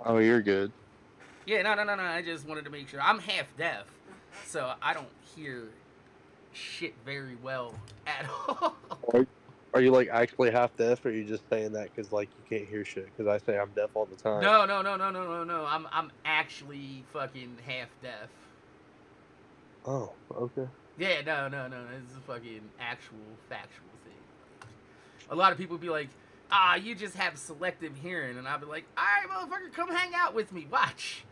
Oh, you're good. Yeah, no. I just wanted to make sure. I'm half deaf, so I don't hear shit very well at all. Are, are you like actually half deaf, or are you just saying that because like you can't hear shit? Because I say I'm deaf all the time. No. I'm actually fucking half deaf. Oh, okay. Yeah, no. This is a fucking actual factual thing. A lot of people be like, "Ah, you just have selective hearing," and I'll be like, "All right, motherfucker, come hang out with me. Watch.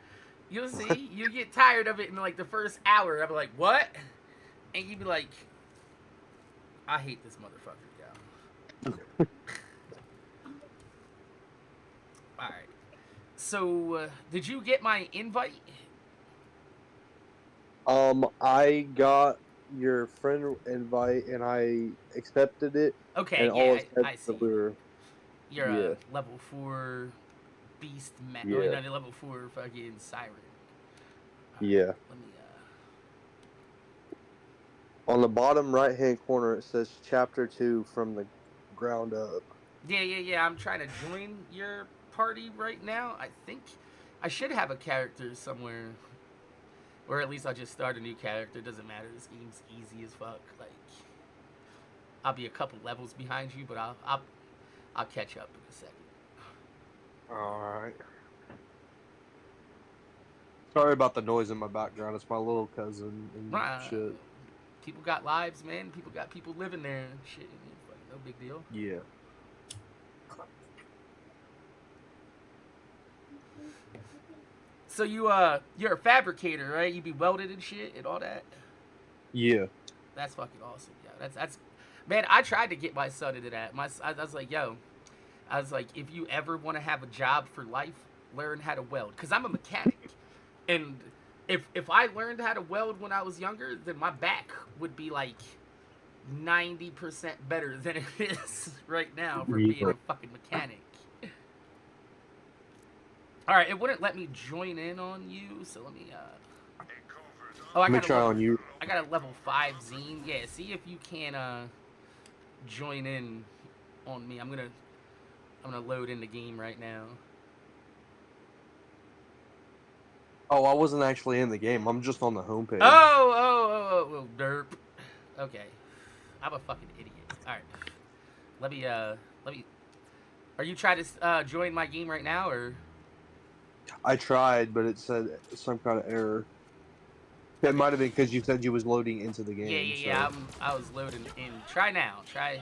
You'll see. You get tired of it in like the first hour." I'll be like, "What?" And you'd be like, "I hate this motherfucker, yo." All right. So, did you get my invite? I got your friend invite and I accepted it, and Okay, all yeah, it said I was see. that we were, You're a yeah, level 4 beast man. Oh, yeah, no, level 4 fucking siren. Alright, yeah. let me, On the bottom right hand corner, it says Chapter 2 from the ground up. Yeah. I'm trying to join your party right now. I think I should have a character somewhere. Or at least I'll just start a new character. Doesn't matter. This game's easy as fuck. Like, I'll be a couple levels behind you, but I'll catch up in a second. Alright. Sorry about the noise in my background. It's my little cousin and Uh, shit. People got lives, man. People got people living there and shit. No big deal. Yeah. So you're a fabricator, right? You be welded and shit and all that. Yeah. That's fucking awesome. Yeah, that's man. I tried to get my son into that. I was like, yo, I was like, if you ever want to have a job for life, learn how to weld. Cause I'm a mechanic, and if I learned how to weld when I was younger, then my back would be like 90% better than it is right now for being Yeah. a fucking mechanic. All right, it wouldn't let me join in on you, so let me. Oh, Let me try on you. I got a level 5 zine. Yeah, see if you can join in on me. I'm gonna load in the game right now. Oh, I wasn't actually in the game. I'm just on the homepage. Oh, derp. Okay, I'm a fucking idiot. All right, let me. Are you trying to join my game right now, or? I tried, but it said some kind of error. It Okay. might have been because you said you was loading into the Yeah, game. yeah. So I was loading in. Try now. Try.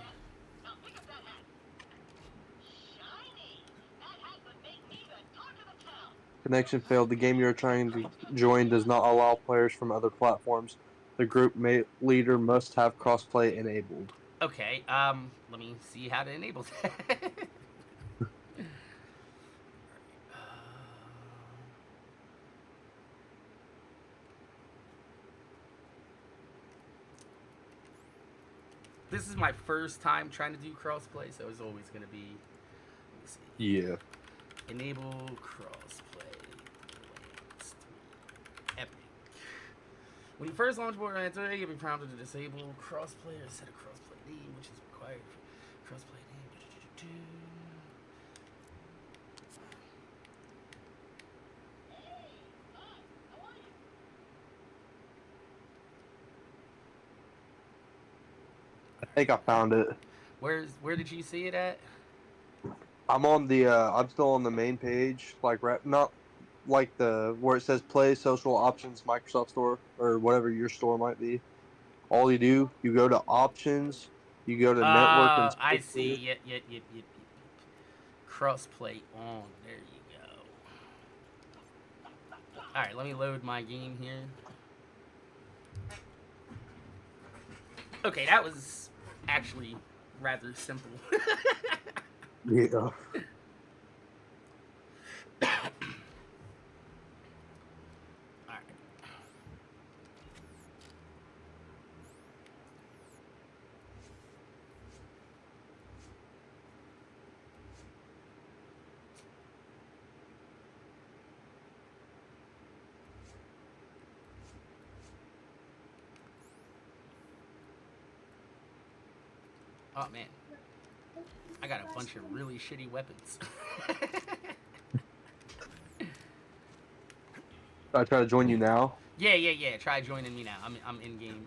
connection failed. The game you're trying to join does not allow players from other platforms. The group leader must have crossplay enabled. Okay. Let me see how to enable that. This is my first time trying to do crossplay, so it's always gonna be. Let me see. Yeah. Enable crossplay. Epic. When you first launch Borderlands 3, you'll be prompted to disable crossplay or set a crossplay name, which is required for crossplay name. I think I found it. Where did you see it at? I'm on the. I'm still on the main page. Like, not like the where it says Play Social Options Microsoft Store or whatever your store might be. All you do, you go to Options, you go to Network and I see. Social. Yep. Crossplay on. There you go. All right, let me load my game here. Okay, that was actually rather simple. Yeah. Alright. Oh man. I got a bunch of really shitty weapons. I try to join you now. Yeah. Try joining me now. I'm in game.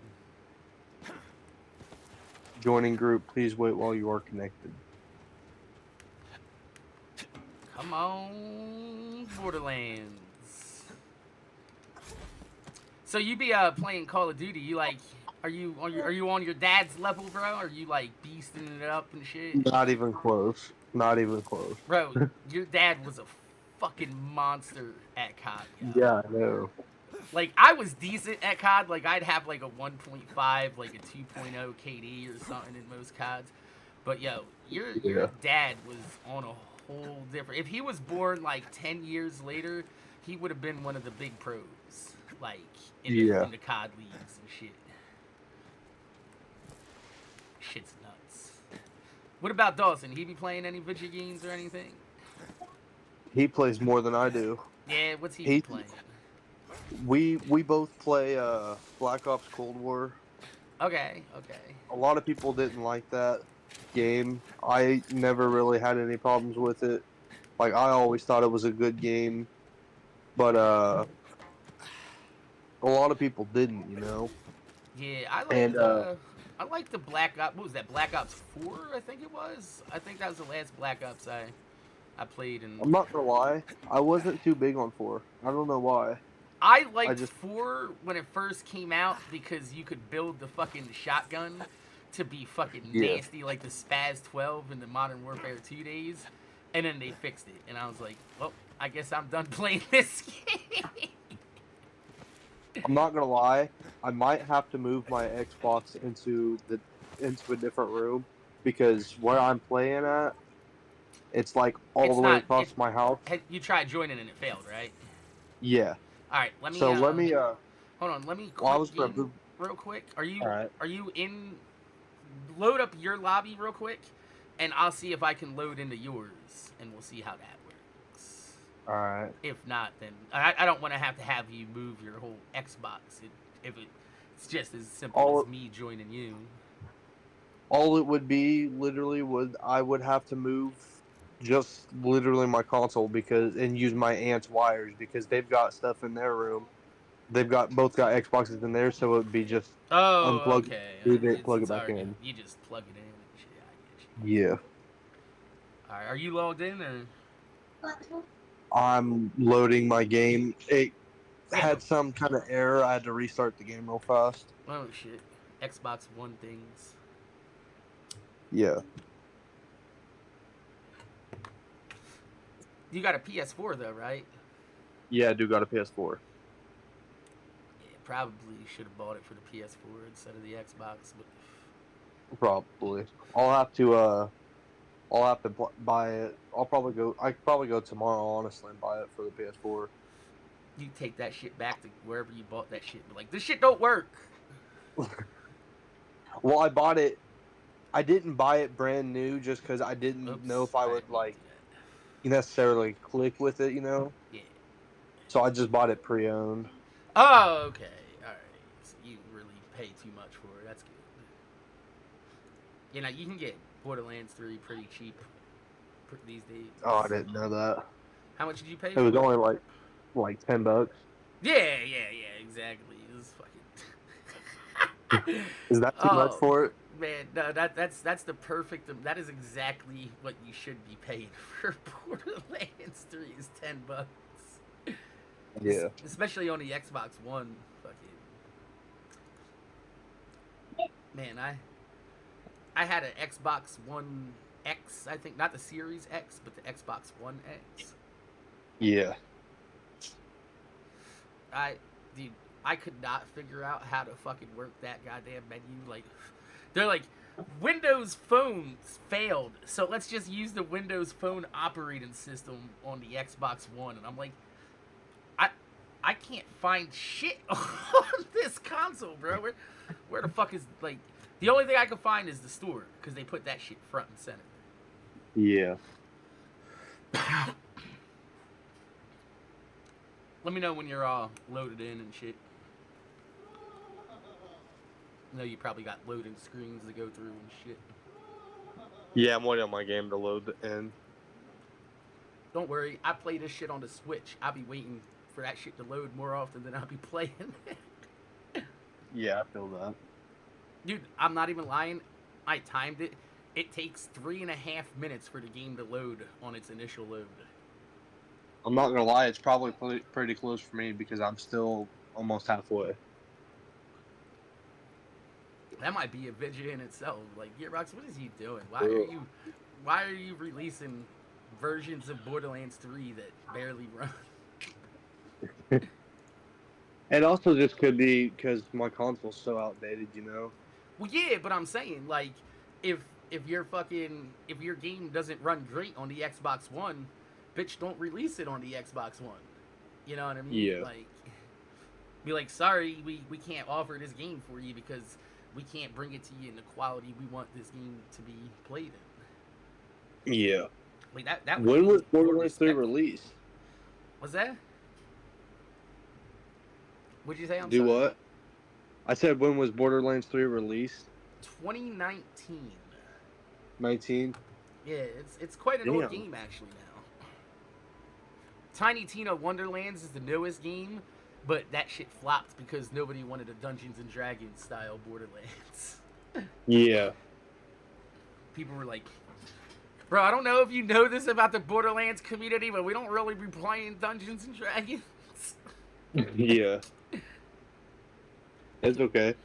Joining group. Please wait while you are connected. Come on, Borderlands. So you be playing Call of Duty? You like? Are you on your dad's level, bro? Are you like beasting it up and shit? Not even close. Not even close. Bro, your dad was a fucking monster at COD, yo. Yeah, I know. Like, I was decent at COD. Like, I'd have like a 1.5, like a 2.0 KD or something in most CODs. But yo, your Yeah. dad was on a whole different. If he was born like 10 years later, he would have been one of the big pros, like in the COD leagues and shit. Shit's nuts. What about Dawson? He be playing any video games or anything? He plays more than I do. Yeah, what's he be playing? We both play Black Ops Cold War. Okay. A lot of people didn't like that game. I never really had any problems with it. Like, I always thought it was a good game, but a lot of people didn't, you know. Yeah, I like the Black Ops. What was that? Black Ops 4, I think it was. I think that was the last Black Ops I played. And I'm not gonna lie, I wasn't too big on 4. I don't know why. I liked 4 when it first came out because you could build the fucking shotgun to be fucking nasty like the Spaz 12 in the Modern Warfare 2 days, and then they fixed it, and I was like, well, I guess I'm done playing this game. I'm not gonna lie, I might have to move my Xbox into a different room because where I'm playing at, it's like all the way across my house. You tried joining and it failed, right? Yeah. All right, let me. So let me. Hold on, let me. Well, I was gonna move real quick. Are you? All right. Are you in? Load up your lobby real quick, and I'll see if I can load into yours, and we'll see how that works. All right. If not, then I don't want to have you move your whole Xbox. It's just as simple as me joining you. All it would be literally I would have to move just literally my console and use my aunt's wires because they've got stuff in their room. They've both got Xboxes in there, so it would be just unplug it, plug it back in. You just plug it in and shit. I get you. Yeah. All right, are you logged in or? I'm loading my game. It had some kind of error. I had to restart the game real fast. Oh shit! Xbox One things. Yeah. You got a PS4 though, right? Yeah, I do got a PS4. Yeah, probably should have bought it for the PS4 instead of the Xbox, but probably. I'll have to buy it. I could probably go tomorrow, honestly, and buy it for the PS4. You take that shit back to wherever you bought that shit. But like, this shit don't work. Well, I bought it. I didn't buy it brand new just because I didn't know if I would like necessarily click with it, you know. Yeah. So I just bought it pre-owned. Oh, okay. All right. So you really pay too much for it. That's good. You know, you can get Borderlands 3 pretty cheap these days. Oh, I didn't know that. How much did you pay? It was only like $10. Yeah, exactly. It was fucking. Is that too much for it? Man, no, that's the perfect. That is exactly what you should be paying for Borderlands 3 is $10. Yeah. Especially on the Xbox One. Fucking. Man, I had an Xbox One X, I think, not the Series X, but the Xbox One X. Yeah. Dude, I could not figure out how to fucking work that goddamn menu. Like, they're like, Windows phones failed, so let's just use the Windows Phone operating system on the Xbox One. And I'm like, I can't find shit on this console, bro. Where the fuck is, like, the only thing I can find is the store, because they put that shit front and center. Yeah. Let me know when you're all loaded in and shit. I know you probably got loading screens to go through and shit. Yeah, I'm waiting on my game to load in. Don't worry, I play this shit on the Switch. I'll be waiting for that shit to load more often than I'll be playing. Yeah, I feel that. Dude, I'm not even lying. I timed it. It takes 3.5 minutes for the game to load on its initial load. I'm not gonna lie, it's probably pretty close for me because I'm still almost halfway. That might be a video in itself. Like, Gearbox, what is he doing? Why are you releasing versions of Borderlands 3 that barely run? It also just could be because my console's so outdated, you know? Well, yeah, but I'm saying, like, if your game doesn't run great on the Xbox One, bitch, don't release it on the Xbox One. You know what I mean? Yeah. Like, be like, sorry, we can't offer this game for you because we can't bring it to you in the quality we want this game to be played in. Yeah. Like that. When was Borderlands 3 released? Was that? What'd you say? Do what? I said, when was Borderlands 3 released? 2019. 19? Yeah, it's quite an old game actually now. Tiny Tina Wonderlands is the newest game, but that shit flopped because nobody wanted a Dungeons and Dragons style Borderlands. Yeah. People were like, bro, I don't know if you know this about the Borderlands community, but we don't really be playing Dungeons and Dragons. Yeah. It's okay.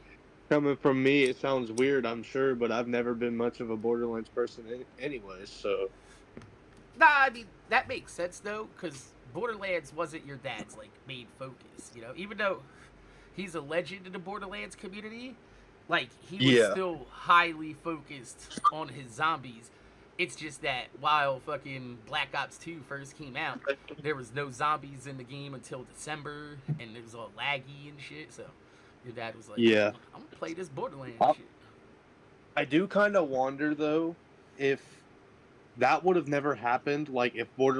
Coming from me, it sounds weird, I'm sure, but I've never been much of a Borderlands person anyways, so... Nah, I mean, that makes sense, though, because Borderlands wasn't your dad's, like, main focus, you know? Even though he's a legend in the Borderlands community, like, he was still highly focused on his zombies. It's just that while fucking Black Ops 2 first came out, there was no zombies in the game until December, and it was all laggy and shit, so your dad was like, yeah, I'm gonna play this Borderlands shit. I do kind of wonder, though, if that would have never happened, like, if Black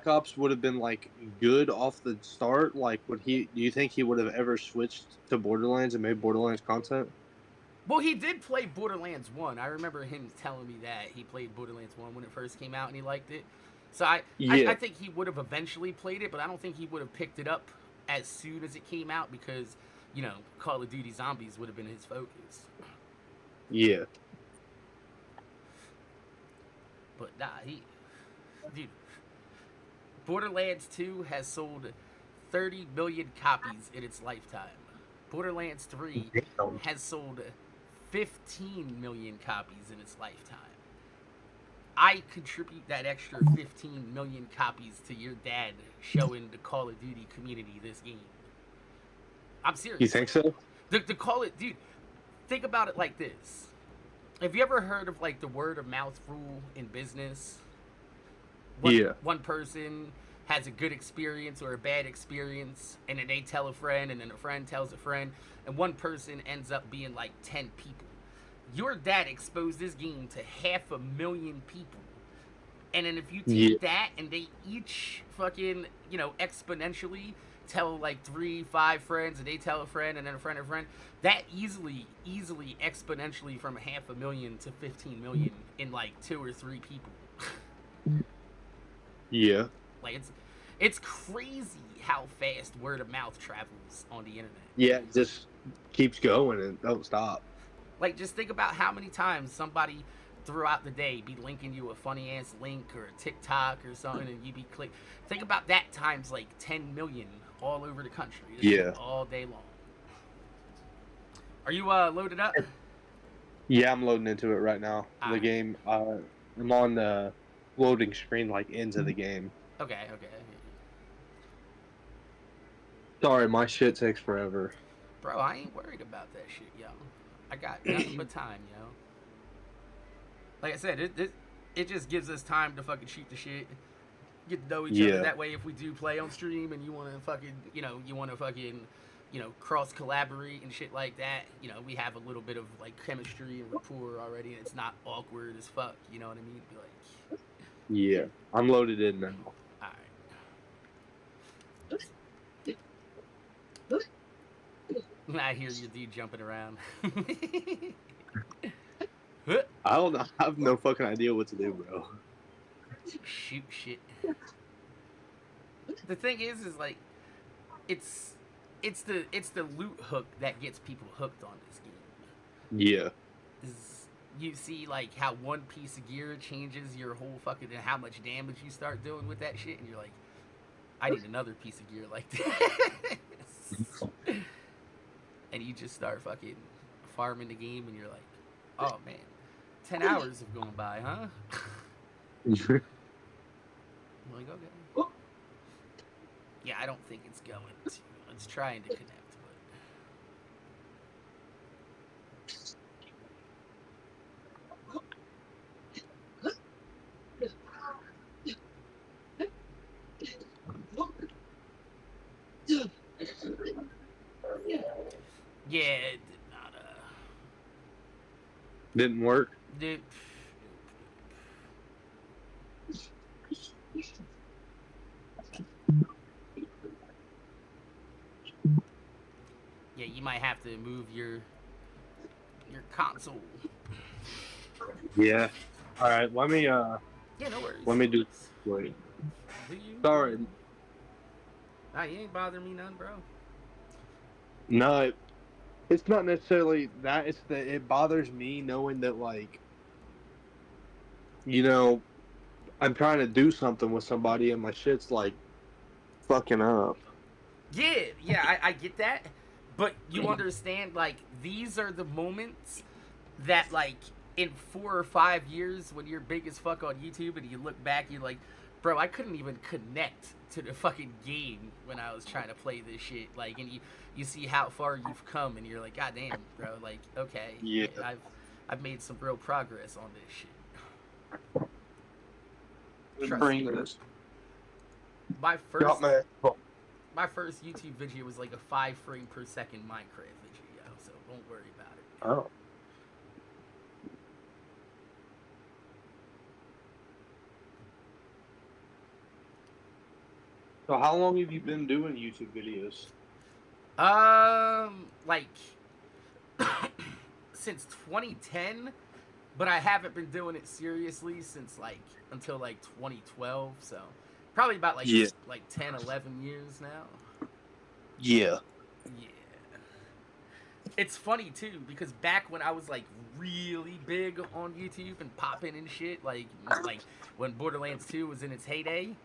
Ops would have been, like, good off the start, like, do you think he would have ever switched to Borderlands and made Borderlands content? Well, he did play Borderlands 1. I remember him telling me that he played Borderlands 1 when it first came out and he liked it. So I think he would have eventually played it, but I don't think he would have picked it up as soon as it came out because, you know, Call of Duty Zombies would have been his focus. Yeah. But nah, dude, Borderlands 2 has sold 30 million copies in its lifetime. Borderlands 3 has sold 15 million copies in its lifetime. I contribute that extra 15 million copies to your dad showing the Call of Duty community this game. I'm serious. You think so? The Call it, dude, think about it like this. Have you ever heard of, like, the word of mouth rule in business? One person has a good experience or a bad experience, and then they tell a friend, and then a friend tells a friend, and one person ends up being like 10 people. Your dad exposed this game to 500,000 people. And then if you take that and they each fucking, you know, exponentially tell like 3-5 friends, and they tell a friend, and then a friend, that easily exponentially from 500,000 to 15 million in like 2 or 3 people. Yeah. Like, it's crazy how fast word of mouth travels on the internet. Yeah, it just keeps going and don't stop. Like, just think about how many times somebody throughout the day be linking you a funny ass link or a TikTok or something, and you be click. Think about that times like 10 million all over the country. Yeah. All day long. Are you loaded up? Yeah, I'm loading into it right now. All the right. game, I'm on the loading screen, like, into the game. Okay. Sorry, my shit takes forever. Bro, I ain't worried about that shit, yo. I got nothing but time, yo. Like I said, it just gives us time to fucking shoot the shit, get to know each other. That way, if we do play on stream and you want to fucking, cross collaborate and shit like that, you know, we have a little bit of like chemistry and rapport already, and it's not awkward as fuck. You know what I mean? Be like, yeah, I'm loaded in now. I hear you, dude, jumping around. I don't know. I have no fucking idea what to do, bro. Shoot shit. the thing is like it's it's the loot hook that gets people hooked on this game. Yeah. Is you see like how one piece of gear changes your whole fucking and how much damage you start doing with that shit, and you're like, I need another piece of gear like this. And you just start fucking farming the game, and you're like, oh man, 10 hours have gone by, huh? I'm like, okay. Yeah, I don't think it's going to. It's trying to connect, yeah, it did not. Didn't work. Dude. Yeah, you might have to move your console. Yeah. All right. Let me Yeah, no worries. Let me do. Wait. Do you? Sorry. Nah, you ain't bothering me none, bro. No, it's not necessarily that. It's that it bothers me knowing that, like, you know, I'm trying to do something with somebody and my shit's like fucking up. Yeah, I get that. But you understand, like, these are the moments that, like, in 4 or 5 years when you're big as fuck on YouTube and you look back, you're like, bro, I couldn't even connect to the fucking game when I was trying to play this shit. Like, and you see how far you've come, and you're like, god damn, bro, like, okay, Yeah. I've made some real progress on this shit. Bring this. My first Got my first YouTube video was like a 5 frame per second Minecraft video, so don't worry about it. Oh. So how long have you been doing YouTube videos? Like since 2010, but I haven't been doing it seriously since like until like 2012, so probably about like 10, 11 years now. Yeah. Yeah. It's funny too because back when I was like really big on YouTube and popping and shit, like when Borderlands 2 was in its heyday,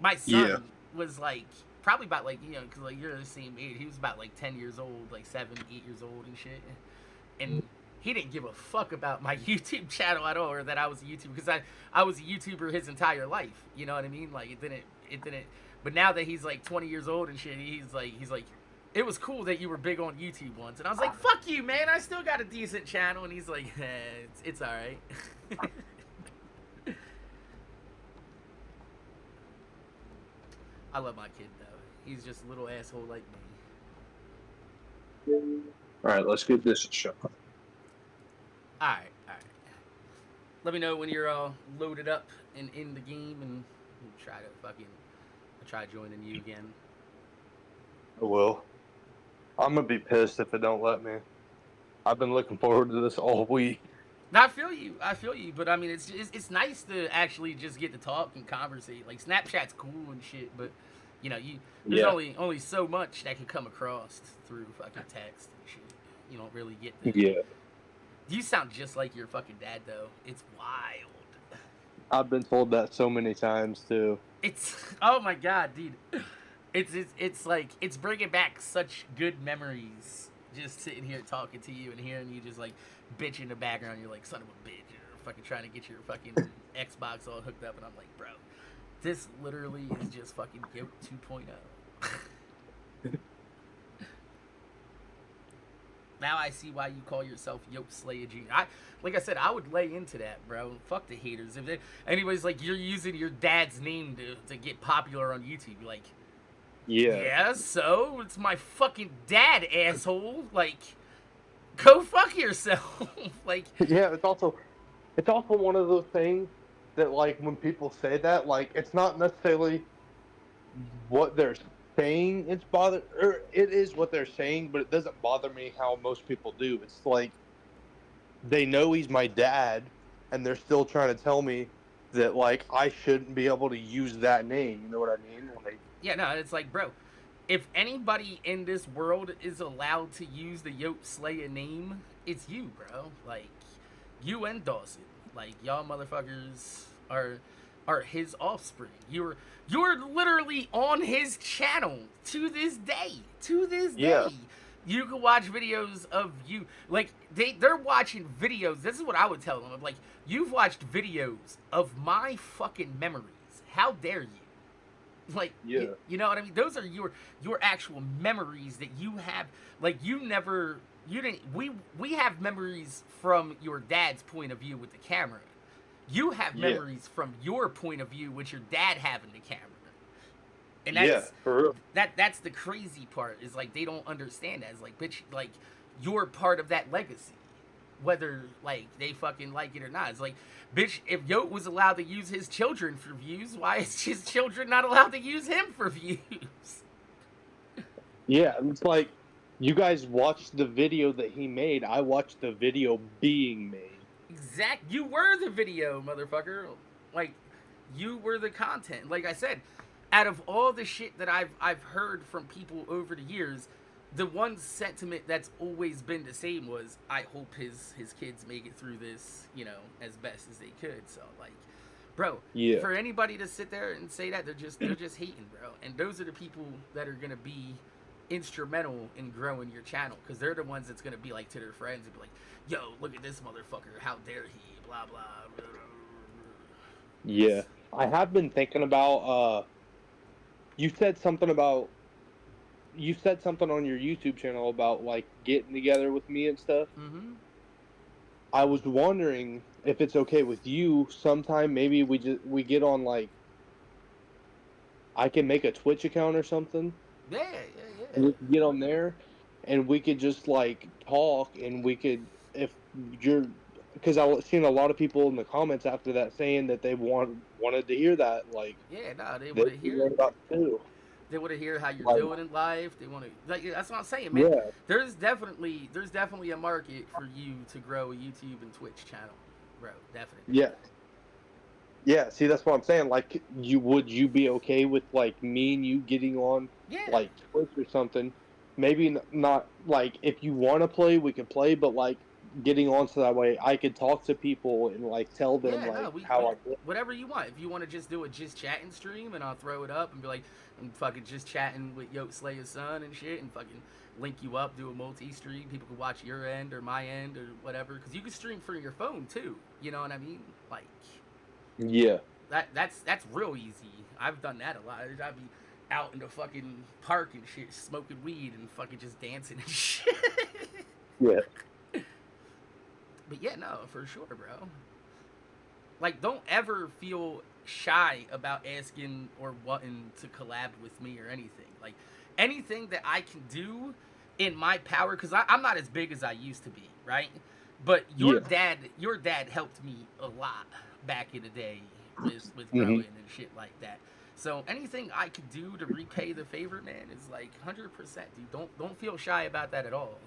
my son was like probably about like, you know, because like you're the same age. He was about like 10 years old, like 7, 8 years old and shit, and he didn't give a fuck about my YouTube channel at all, or that I was a YouTuber, because I was a YouTuber his entire life. You know what I mean? Like it didn't. But now that he's like 20 years old and shit, he's like, it was cool that you were big on YouTube once, and I was like, fuck you, man. I still got a decent channel, and he's like, it's all right. I love my kid though. He's just a little asshole like me. All right, let's give this a shot. All right. Let me know when you're all loaded up and in the game, and I'll try joining you again. I will. I'm gonna be pissed if it don't let me. I've been looking forward to this all week. I feel you, but I mean, it's nice to actually just get to talk and conversate. Like Snapchat's cool and shit, but you know, there's only so much that can come across through fucking text and shit. You don't really get the. Yeah. You sound just like your fucking dad, though. It's wild. I've been told that so many times too. It's oh my god, dude. It's like it's bringing back such good memories. Just sitting here talking to you and hearing you just like bitch in the background. You're like, son of a bitch, you're fucking trying to get your fucking Xbox all hooked up, and I'm like, bro, this literally is just fucking Yote 2.0. Now I see why you call yourself Yoteslaya Jr. Like I said, I would lay into that, bro. Fuck the haters. If anybody's like, you're using your dad's name to get popular on YouTube, like, yeah, so it's my fucking dad, asshole. Like, go fuck yourself. Like, yeah, it's also one of those things that, like, when people say that, like, it's not necessarily what they're saying it is what they're saying, but it doesn't bother me how most people do. It's like they know he's my dad, and they're still trying to tell me that like I shouldn't be able to use that name. You know what I mean? Like, Yeah, no, it's like, bro, if anybody in this world is allowed to use the Yoteslaya name, it's you, bro. Like, you and Dawson. Like, y'all motherfuckers are his offspring. You're literally on his channel to this day. To this yeah, day. You can watch videos of you. Like, they're watching videos. This is what I would tell them. I'm like, you've watched videos of my fucking memories. How dare you? Like, yeah, you know what I mean? Those are your actual memories that you have. Like, you didn't we have memories from your dad's point of view with the camera. You have yeah, memories from your point of view with your dad having the camera. And yeah, for real. that's the crazy part, is like they don't understand that. It's like, bitch, like, you're part of that legacy, whether like they fucking like it or not. It's like, bitch, if Yote was allowed to use his children for views, why is his children not allowed to use him for views? Yeah, it's like you guys watched the video that he made. I watched the video being made. You were the video, motherfucker. Like, you were the content. Like I said, out of all the shit that I've heard from people over the years, the one sentiment that's always been the same was, I hope his kids make it through this, you know, as best as they could. So, like, bro, Yeah, for anybody to sit there and say that, they're just hating, bro. And those are the people that are gonna be instrumental in growing your channel, because they're the ones that's gonna be like to their friends and be like, yo, look at this motherfucker, how dare he, blah blah blah. yeah. I have been thinking about. You said something about. You said something on your YouTube channel about like getting together with me and stuff. Mm-hmm. I was wondering if it's okay with you. Sometime maybe we get on like. I can make a Twitch account or something. Yeah, And we could get on there, and we could just like talk, and we could, if you're, because I seen a lot of people in the comments after that saying that they wanted to hear that, like yeah. Nah, they they want to hear. learned about it too. They want to hear how you're Like, doing in life. They want to, like, that's what I'm saying, man. yeah, There's definitely a market for you to grow a YouTube and Twitch channel, bro. Definitely. yeah, yeah. See, that's what I'm saying. Like, would you be okay with like me and you getting on Yeah. like Twitch or something? Maybe not like if you want to play, we can play, but like getting on so that way I could talk to people and like tell them Yeah, like no, how I feel. whatever you want. If you want to just do a just chatting stream, and I'll throw it up and be like, I'm fucking just chatting with Yoteslaya's son and shit, and fucking link you up, do a multi-stream. People can watch your end or my end or whatever, because you can stream from your phone too. You know what I mean? Like, Yeah. that's real easy. I've done that a lot. I'd be out in the fucking park and shit, smoking weed and fucking just dancing and shit. Yeah. But yeah, no, for sure, bro. Like, don't ever feel shy about asking or wanting to collab with me or anything. Like, anything that I can do in my power, because I'm not as big as I used to be, right? But your dad helped me a lot back in the day with growing and shit like that. So anything I could do to repay the favor, man, is like 100%, dude. Don't feel shy about that at all.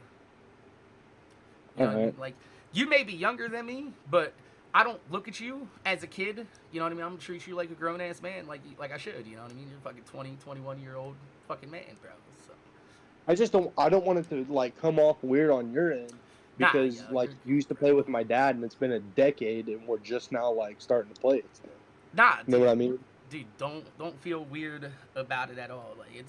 You know what I mean? Like, you may be younger than me, but I don't look at you as a kid. You know what I mean? I'm gonna treat you like a grown ass man, like I should. You know what I mean? You're a fucking 20, 21-year-old fucking man, bro. So. I don't want it to like come off weird on your end, because like you used to play with my dad and it's been a decade and we're just now like starting to play it. So. Nah, you know what I mean? Dude, don't feel weird about it at all. Like,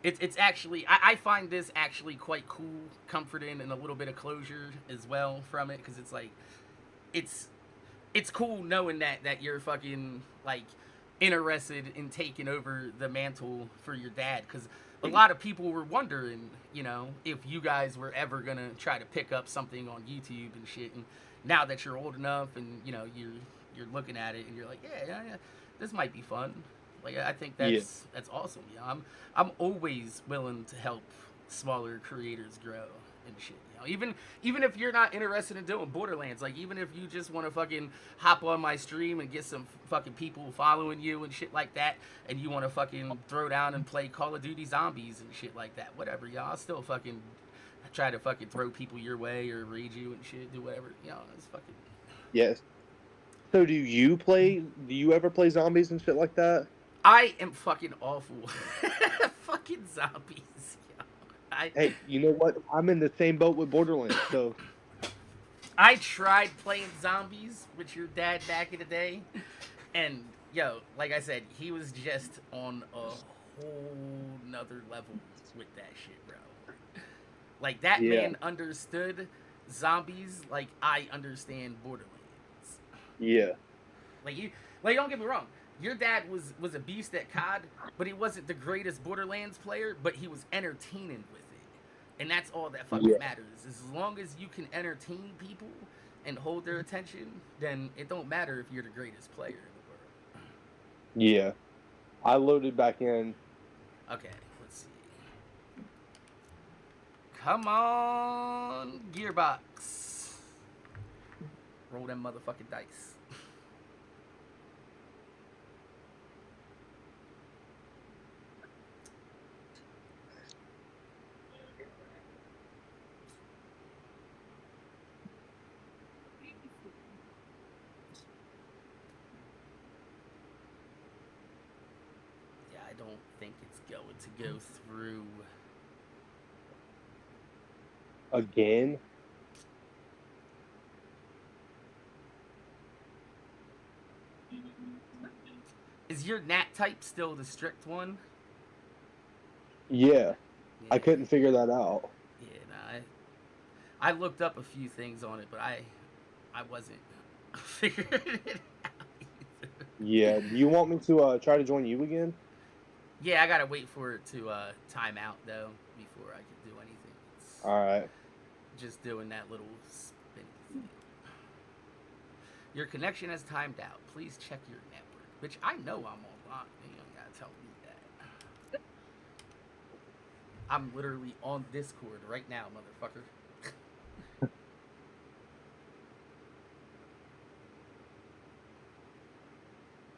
it's actually, I find this actually quite cool, comforting, and a little bit of closure as well from it, because it's like, it's cool knowing that you're fucking like interested in taking over the mantle for your dad, because a lot of people were wondering, you know, if you guys were ever gonna try to pick up something on YouTube and shit, and now that you're old enough and, you know, you're looking at it and you're like, yeah, this might be fun. Like, I think that's awesome. You know, I'm always willing to help smaller creators grow and shit. You know, even if you're not interested in doing Borderlands, like, even if you just want to fucking hop on my stream and get some fucking people following you and shit like that, and you want to fucking throw down and play Call of Duty Zombies and shit like that, whatever, y'all. I'll still fucking try to fucking throw people your way or raid you and shit, do whatever. You know, it's fucking. Yes. So do you play? Do you ever play zombies and shit like that? I am fucking awful. Fucking zombies, yo. I Hey, you know what? I'm in the same boat with Borderlands. So I tried playing zombies with your dad back in the day, and yo, like I said, he was just on a whole nother level with that shit, bro. Like that yeah, man understood zombies like I understand Borderlands. yeah, Like you, like don't get me wrong, your dad was a beast at COD, but he wasn't the greatest Borderlands player, but he was entertaining with it, and that's all that yeah, fucking matters. As long as you can entertain people and hold their attention, then it don't matter if you're the greatest player in the world. yeah. I loaded back in. Okay, let's see. Come on, Gearbox. Roll them motherfucking dice. Yeah, I don't think it's going to go through. Again? Is your nat type still the strict one? Yeah. I Yeah, couldn't figure that out. yeah. Nah, I looked up a few things on it, but I wasn't figuring it out either. Yeah. Do you want me to try to join you again? Yeah, I gotta wait for it to time out though before I can do anything. It's Alright. just doing that little spinny thing. Your connection has timed out. Please check your network. Which I know I'm online. You don't gotta tell me that. I'm literally on Discord right now, motherfucker.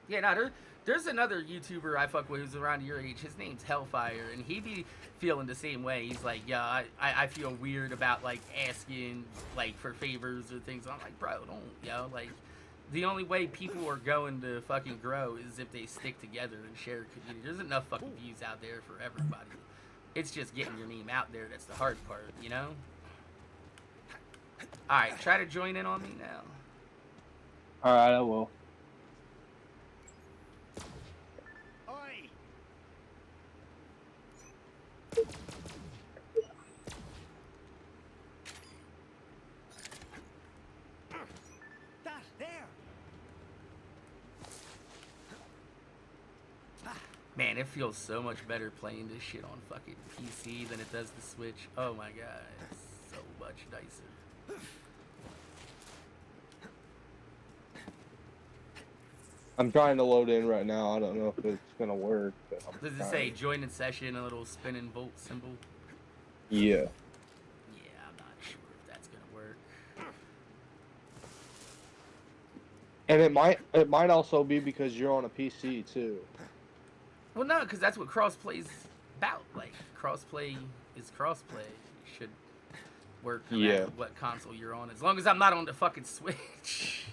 Yeah, no, there's another YouTuber I fuck with who's around your age. His name's Hellfire, and he be feeling the same way. He's like, yeah, I feel weird about like asking like for favors or things. I'm like, bro, don't, like the only way people are going to fucking grow is if they stick together and share a community. There's enough fucking views out there for everybody. It's just getting your name out there that's the hard part, you know? Alright, try to join in on me now. Alright, I will. Oi! That there. Man, it feels so much better playing this shit on fucking PC than it does the Switch. Oh my god, it's so much nicer. I'm trying to load in right now. I don't know if it's gonna work. But Does it say join in session, a little spinning volt symbol? Yeah. Yeah, I'm not sure if that's gonna work. And it might also be because you're on a PC too. Well, no, because that's what crossplay's about. Like, crossplay is crossplay. It should work no matter what console you're on, as long as I'm not on the fucking Switch.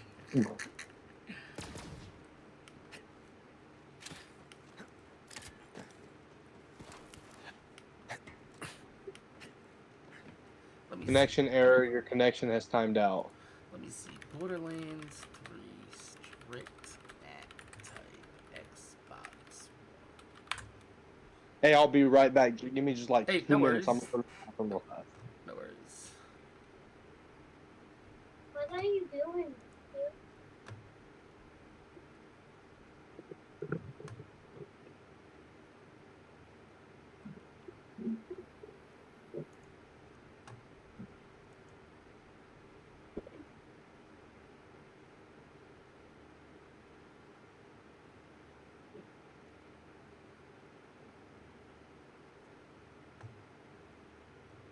Connection error. Your connection has timed out. Let me see. Borderlands 3 strict nat type Xbox. Hey, I'll be right back. Give me just like 2 no minutes. I'm worries. gonna put real fast. No worries. What are you doing?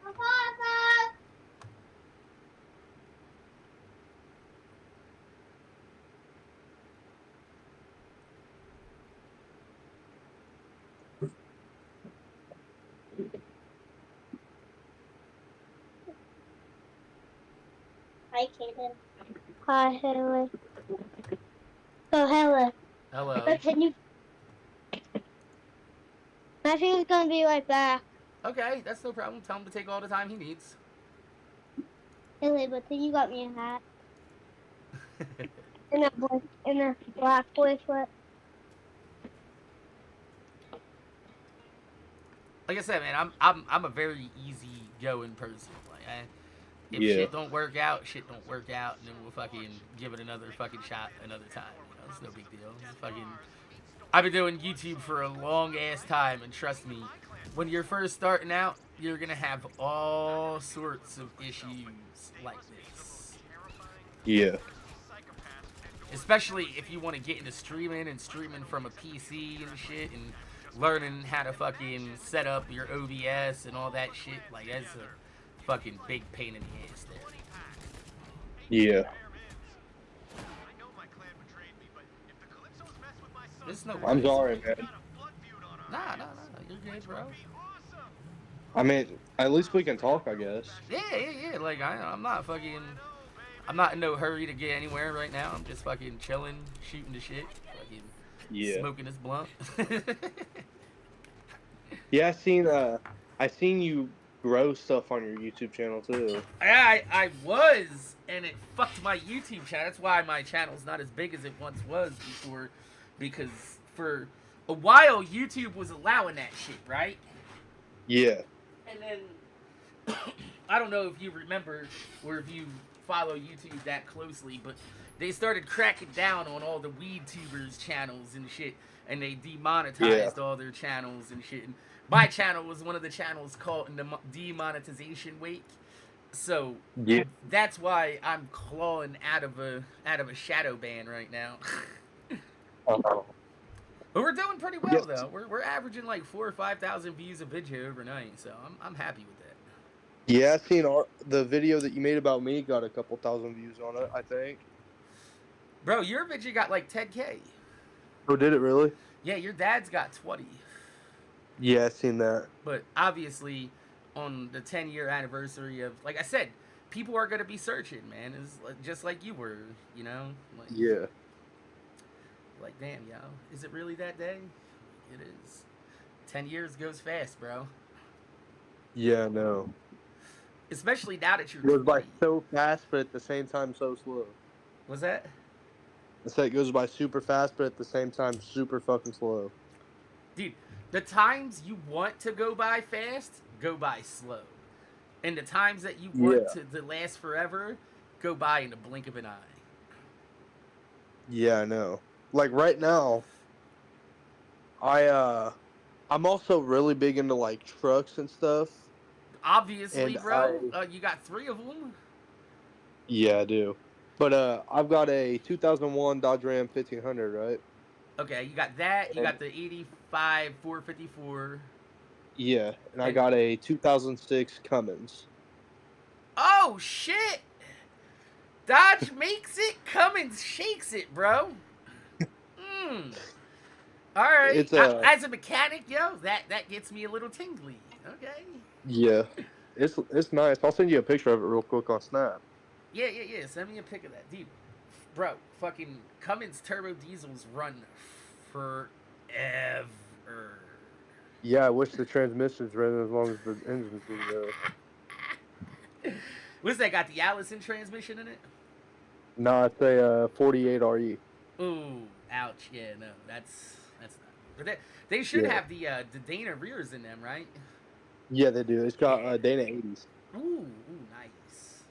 Papa! Hi, Kaden. Hi, Haley. Oh, hello. Hello. But can you? Matthew's gonna be right back. Okay, that's no problem. Tell him to take all the time he needs. Anyway, but then you got me a hat and a black bracelet. Like I said, man, I'm a very easy going person. Like, if Yeah. shit don't work out, shit don't work out, and then we'll fucking give it another fucking shot another time. You know, it's no big deal. It's fucking. I've been doing YouTube for a long ass time, and trust me, when you're first starting out, you're gonna have all sorts of issues like this. Yeah. Especially if you want to get into streaming from a PC and shit, and learning how to fucking set up your OBS and all that shit. Like, that's a fucking big pain in the ass there. Yeah. There's no I'm worries. sorry, man. Nah, you're good, bro. I mean, at least we can talk, I guess. Yeah. Like, I'm not in no hurry to get anywhere right now. I'm just fucking chilling, shooting the shit, fucking Yeah. smoking this blunt. Yeah, I seen you grow stuff on your YouTube channel too. I was, and it fucked my YouTube channel. That's why my channel's not as big as it once was before, because for a while YouTube was allowing that shit, right? Yeah. And then I don't know if you remember or if you follow YouTube that closely, but they started cracking down on all the weed tubers channels and shit, and they demonetized all their channels and shit. And my channel was one of the channels caught in the demonetization wake, so Yeah. that's why I'm clawing out of a shadow ban right now. But we're doing pretty well, Yes. though. We're averaging like 4,000 or 5,000 views a video overnight, so I'm happy with that. Yeah, I seen the video that you made about me got a couple thousand views on it, I think. Bro, your video got like 10K. Oh, did it really? Yeah, your dad's got 20. Yeah, I seen that. But obviously, on the 10-year anniversary of, like I said, people are gonna be searching, man. It's just like you were, you know. Like, Yeah. Like, damn, yo, is it really that day? It is. 10 years goes fast, bro. Yeah, no. Especially now that you're It goes by 20. so fast, but at the same time so slow. What's that? I said it goes by super fast, but at the same time super fucking slow. Dude, the times you want to go by fast, go by slow. And the times that you want to last forever, go by in the blink of an eye. Yeah, I know. Like right now, I'm also really big into like trucks and stuff. Obviously, And bro, you got 3 of them. Yeah, I do. But I've got a 2001 Dodge Ram 1500, right? Okay, you got that. You got the 85 454. Yeah, and I got a 2006 Cummins. Oh, shit! Dodge makes it, Cummins shakes it, bro. All right. It's as a mechanic, yo, that gets me a little tingly. Okay. Yeah, it's nice. I'll send you a picture of it real quick on Snap. Yeah. Send me a pic of that, dude. Bro, fucking Cummins turbo diesels run forever. Yeah, I wish the transmissions ran as long as the engines do, though. What's that? Got the Allison transmission in it? No, it's a 48 RE. Ooh, ouch. Yeah, no, that's not. But they should have the Dana rears in them, right? Yeah, they do. It's got Dana 80s. Ooh, nice.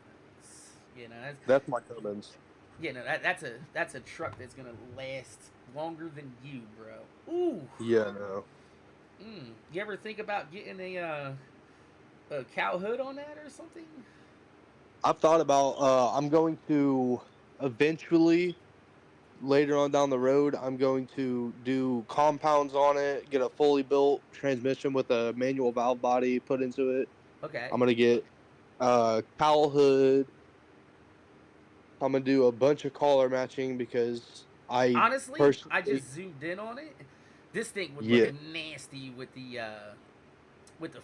Yeah, no, That's my Cummins. Yeah, no, that's a truck that's gonna last longer than you, bro. Ooh. Yeah, no. You ever think about getting a cow hood on that or something? I've thought about. I'm going to eventually, later on down the road, I'm going to do compounds on it, get a fully built transmission with a manual valve body put into it. Okay. I'm gonna get cowl hood. I'm gonna do a bunch of collar matching because honestly, personally, I just zoomed in on it. This thing would look nasty with the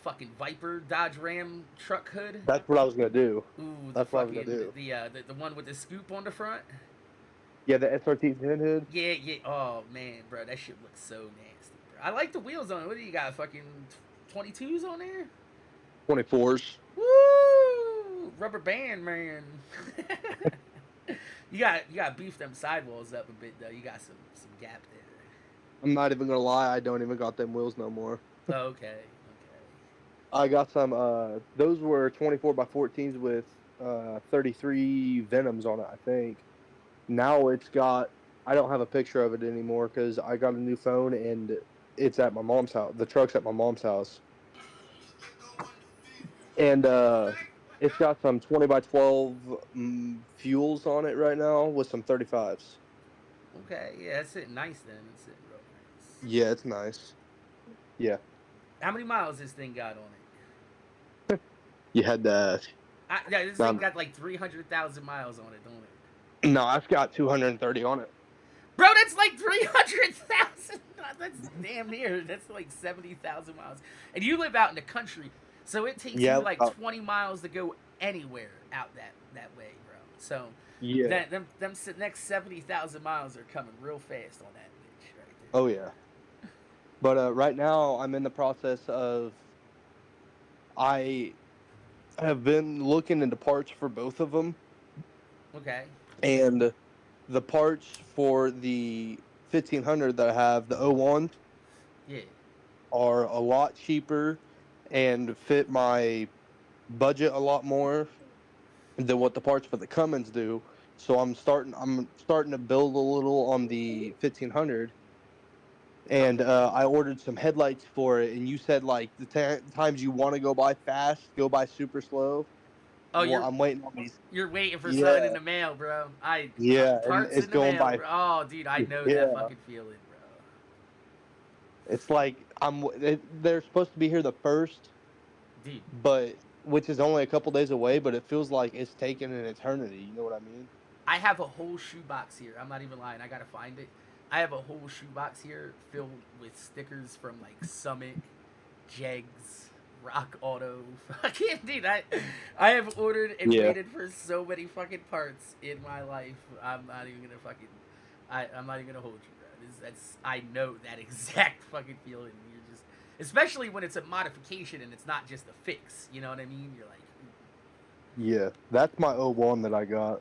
fucking Viper Dodge Ram truck hood. That's what I was gonna do. Ooh, that's what I was gonna do. The one with the scoop on the front. Yeah, the SRT 10 hood. Yeah, yeah. Oh man, bro, that shit looks so nasty, bro. I like the wheels on it. What do you got? Fucking 22s on there? 24s. Woo! Rubber band, man. You got beef them sidewalls up a bit though. You got some gap there. I'm not even gonna lie, I don't even got them wheels no more. Oh, okay. I got some. Those were 24 by 14s with 33 Venoms on it, I think. Now it's got. I don't have a picture of it anymore because I got a new phone and it's at my mom's house. The truck's at my mom's house, and it's got some 20 by 12 fuels on it right now with some 35s. Okay, yeah, that's sitting nice then. It's sitting real nice. Yeah, it's nice. Yeah, How many miles this thing got on it? you had that. Yeah, this thing got like 300,000 miles on it, don't it? No, I've got 230 on it. Bro, that's like 300,000. That's damn near. That's like 70,000 miles. And you live out in the country, so it takes you like 20 miles to go anywhere out that way, bro. So yeah, them next 70,000 miles are coming real fast on that bitch right there. Oh yeah. But right now I'm in the process of. I have been looking into parts for both of them. Okay. And the parts for the 1500 that I have, the 01, yeah, are a lot cheaper and fit my budget a lot more than what the parts for the Cummins do. So I'm starting to build a little on the 1500. And I ordered some headlights for it, and you said like the times you want to go by fast, go by super slow. Oh, well, I'm waiting on these. You're waiting for something in the mail, bro. And Parts it's in the going mail, by. bro. Oh, dude, I know that fucking feeling, bro. It's like they're supposed to be here the 1st, dude. But which is only a couple days away. But it feels like it's taken an eternity. You know what I mean? I have a whole shoebox here. I'm not even lying. I gotta find it. I have a whole shoebox here filled with stickers from like Summit, Jegs, Rock Auto. Fucking dude, I have ordered and waited for so many fucking parts in my life. I'm not even gonna fucking. I'm not even gonna hold you, bro. I know that exact fucking feeling. You're just, especially when it's a modification and it's not just a fix. You know what I mean? You're like. Yeah, that's my 01 that I got.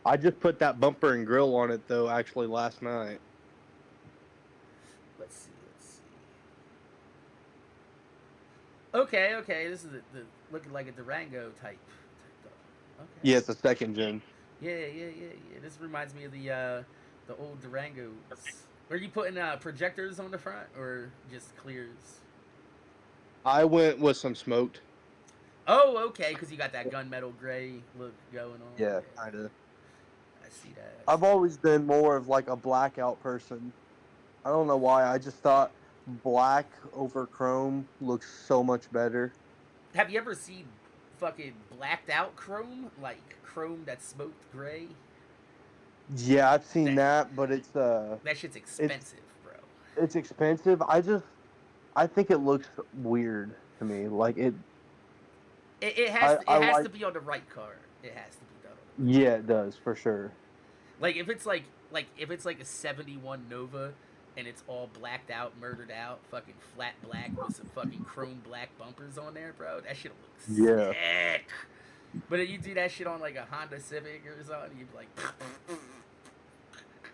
I just put that bumper and grill on it though. Actually, last night. Let's see. Okay. This is the looking like a Durango type. Okay. Yeah, it's a 2nd gen. Yeah. This reminds me of the old Durangos. Are you putting projectors on the front or just clears? I went with some smoked. Oh, okay, because you got that gunmetal gray look going on. Yeah, kinda. I see that. I've always been more of like a blackout person. I don't know why. I just thought black over chrome looks so much better. Have you ever seen fucking blacked out chrome? Like chrome that's smoked gray? Yeah, I've seen that, but it's that shit's expensive, bro. It's expensive. I think it looks weird to me. Like it has to be on the right car. It has to be done on the right car. It does for sure. Like if it's like a 71 Nova and it's all blacked out, murdered out, fucking flat black with some fucking chrome black bumpers on there, bro, that shit looks sick. But if you do that shit on like a Honda Civic or something, you'd be like.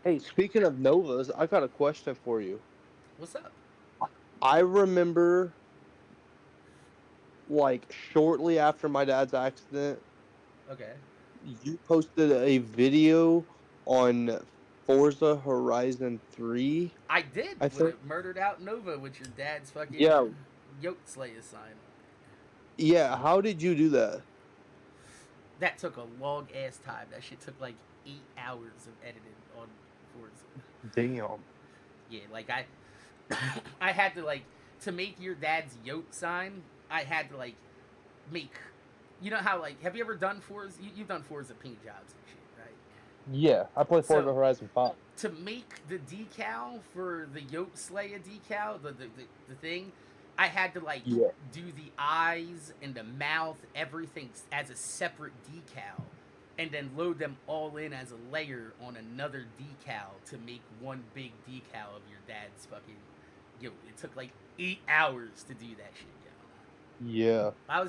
Hey, speaking of Novas, I got a question for you. What's up? I remember, like, shortly after my dad's accident. Okay. You posted a video on Forza Horizon 3. I did. I think. Murdered out Nova with your dad's fucking Yoteslaya sign. Yeah, how did you do that? That took a long ass time. That shit took like 8 hours of editing on Forza. Damn. Yeah, like I had to like to make your dad's Yote sign. I had to like make. You know how like have you ever done Forza? You've done Forza paint jobs and shit, right? Yeah, I played Forza Horizon 5. To make the decal for the Yoteslaya decal, the thing, I had to like do the eyes and the mouth, everything as a separate decal, and then load them all in as a layer on another decal to make one big decal of your dad's fucking. Yo, it took like 8 hours to do that shit, yo. Yeah. I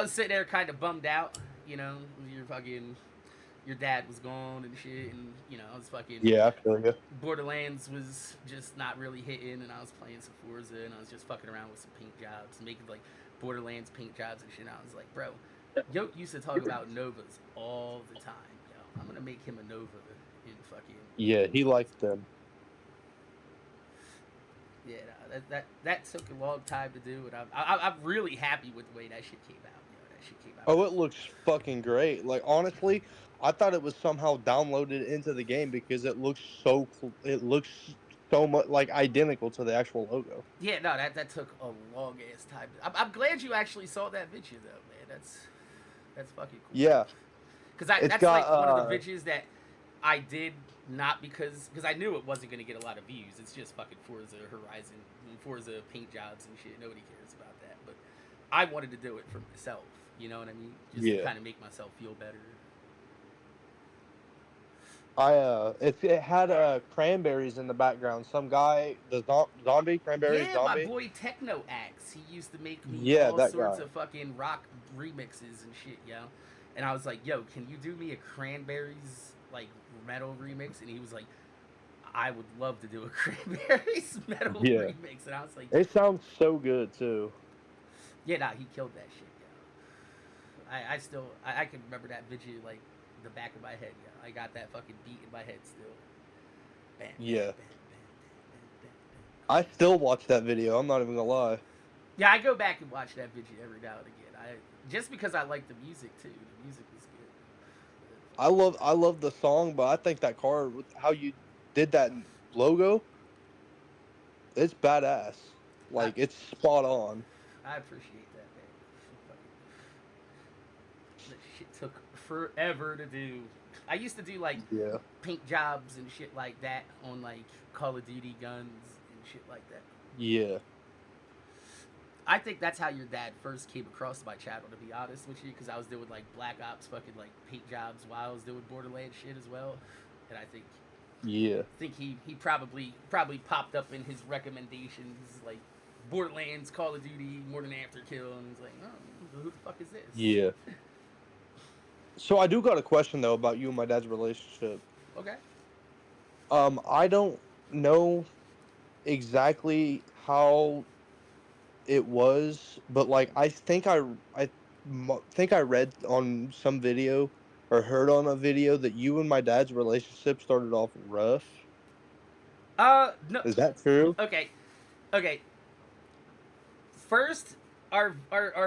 was sitting there kind of bummed out, you know, your dad was gone and shit, and you know, I was fucking. Yeah, I feel you. Borderlands was just not really hitting, and I was playing some Forza, and I was just fucking around with some paint jobs, making like Borderlands paint jobs and shit. And I was like, bro, Yoke used to talk about Novas all the time. Yo, I'm gonna make him a Nova in fucking. Yeah, he likes them. Yeah, no, that took a long time to do, and I'm really happy with the way that shit came out. You know, that shit came out. Oh, it looks fucking great. Like, honestly, I thought it was somehow downloaded into the game because it looks so much like identical to the actual logo. Yeah, no, that took a long ass time. I'm glad you actually saw that video though, man. That's fucking cool. Yeah, because that's like one of the videos that I did not because I knew it wasn't gonna get a lot of views. It's just fucking Forza Horizon, Forza paint jobs and shit. Nobody cares about that. But I wanted to do it for myself. You know what I mean? Just to kind of make myself feel better. It had cranberries in the background. Some guy, the zombie cranberry zombie. Yeah, my boy Techno Axe. He used to make me all sorts of fucking rock remixes and shit, yo. And I was like, yo, can you do me a cranberries like metal remix? And he was like, I would love to do a cranberries metal remix. And I was like, it sounds so good too. Yeah, nah, he killed that shit, yo. I can remember that video like the back of my head, yo. I got that fucking beat in my head still. Bam, yeah. Bam, bam, I still watch that video. I'm not even gonna lie. Yeah, I go back and watch that video every now and again. Just because I like the music too. The music was good. I love the song, but I think that car, how you did that logo, it's badass. Like, it's spot on. I appreciate that, man. That shit took forever to do. I used to do like paint jobs and shit like that on like Call of Duty guns and shit like that. Yeah. I think that's how your dad first came across my channel, to be honest with you, because I was doing like Black Ops fucking like paint jobs while I was doing Borderlands shit as well, and I think he probably popped up in his recommendations like Borderlands, Call of Duty, MorninAfterKill, and he's like, oh, who the fuck is this? Yeah. So I do got a question though about you and my dad's relationship. Okay. I don't know exactly how it was, but like I think I read on some video or heard on a video that you and my dad's relationship started off rough. No. Is that true? Okay. First, our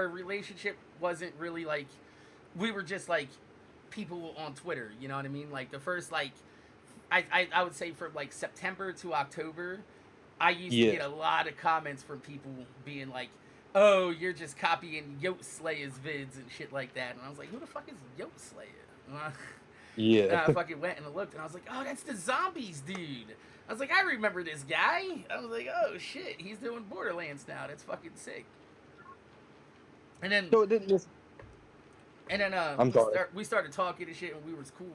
relationship wasn't really like, we were just like people on Twitter, you know what I mean? Like the first like I would say from like September to October, I used to get a lot of comments from people being like, oh, you're just copying Yoteslaya's vids and shit like that. And I was like, who the fuck is Yoteslaya? And I fucking went and looked and I was like, oh, that's the zombies dude. I was like, I remember this guy. I was like, oh shit, he's doing Borderlands now. That's fucking sick. And then So it didn't just we started talking and shit and we was cool.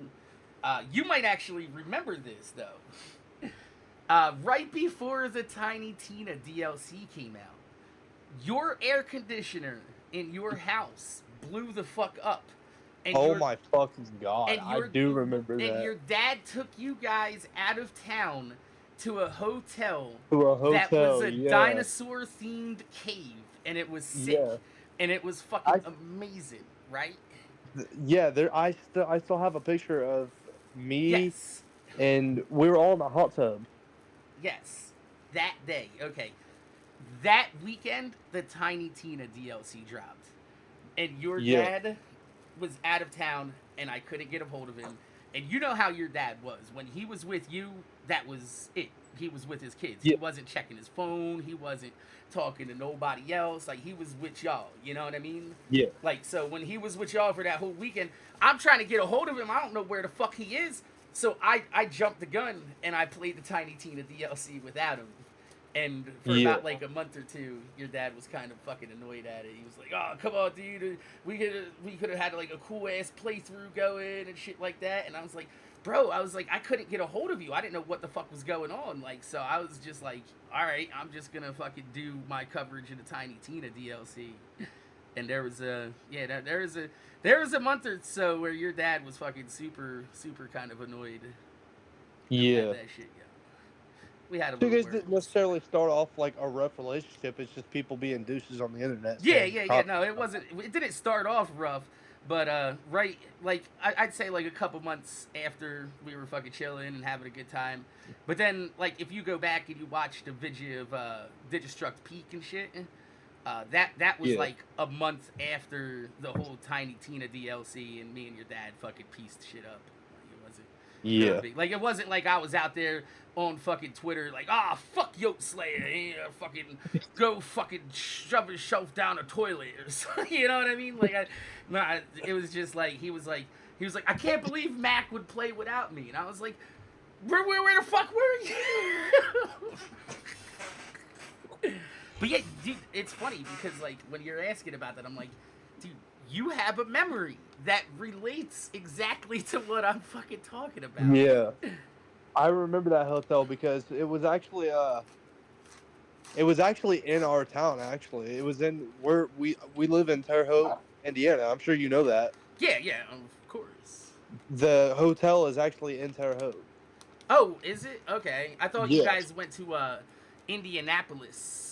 You might actually remember this though. Right before the Tiny Tina DLC came out, your air conditioner in your house blew the fuck up. And oh my fucking god! I do remember that. And your dad took you guys out of town to a hotel. That was a dinosaur-themed cave, and it was sick, and it was fucking amazing, right? Yeah, I still have a picture of me, and we were all in a hot tub. Yes, that day. Okay, that weekend, the Tiny Tina DLC dropped, and your dad was out of town, and I couldn't get a hold of him. And you know how your dad was. When he was with you, that was it. He was with his kids. He wasn't checking his phone. He wasn't talking to nobody else. Like, he was with y'all. You know what I mean? Yeah. Like, so when he was with y'all for that whole weekend, I'm trying to get a hold of him. I don't know where the fuck he is. So I jumped the gun, and I played the Tiny Tina DLC without him. And for Yeah. about like a month or two, your dad was kind of fucking annoyed at it. He was like, "Oh, come on, dude, we could have had like a cool ass playthrough going and shit like that." And I was like, "Bro, I couldn't get a hold of you. I didn't know what the fuck was going on. Like, so I was just like, all right, I'm just gonna fucking do my coverage of the Tiny Tina DLC." And there was a month or so where your dad was fucking super kind of annoyed. Yeah. That shit, yeah. We had a You little guys didn't words. necessarily start off like a rough relationship. It's just people being douches on the internet. Yeah, saying yeah, yeah. No, it wasn't. It didn't start off rough, but right, like I'd say like a couple months after we were fucking chilling and having a good time. But then, like, if you go back and you watch the video of Digistruct Peak and shit, that was Yeah. like a month after the whole Tiny Tina DLC, and me and your dad fucking pieced shit up. Like, it wasn't. Yeah. Big. Like, it wasn't like I was out there on fucking Twitter like, ah, fuck Yoteslaya, fucking go fucking shove his shelf down a toilet or something. You know what I mean? Like, it was just like he was like, I can't believe Mac would play without me, and I was like, where the fuck were you? But yeah, dude, it's funny because like when you're asking about that, I'm like, dude, you have a memory that relates exactly to what I'm fucking talking about. Yeah. I remember that hotel because it was actually in our town. Actually, it was in where we live in Terre Haute, Indiana. I'm sure you know that. Yeah, of course. The hotel is actually in Terre Haute. Oh, is it? Okay. I thought you Yes. guys went to Indianapolis.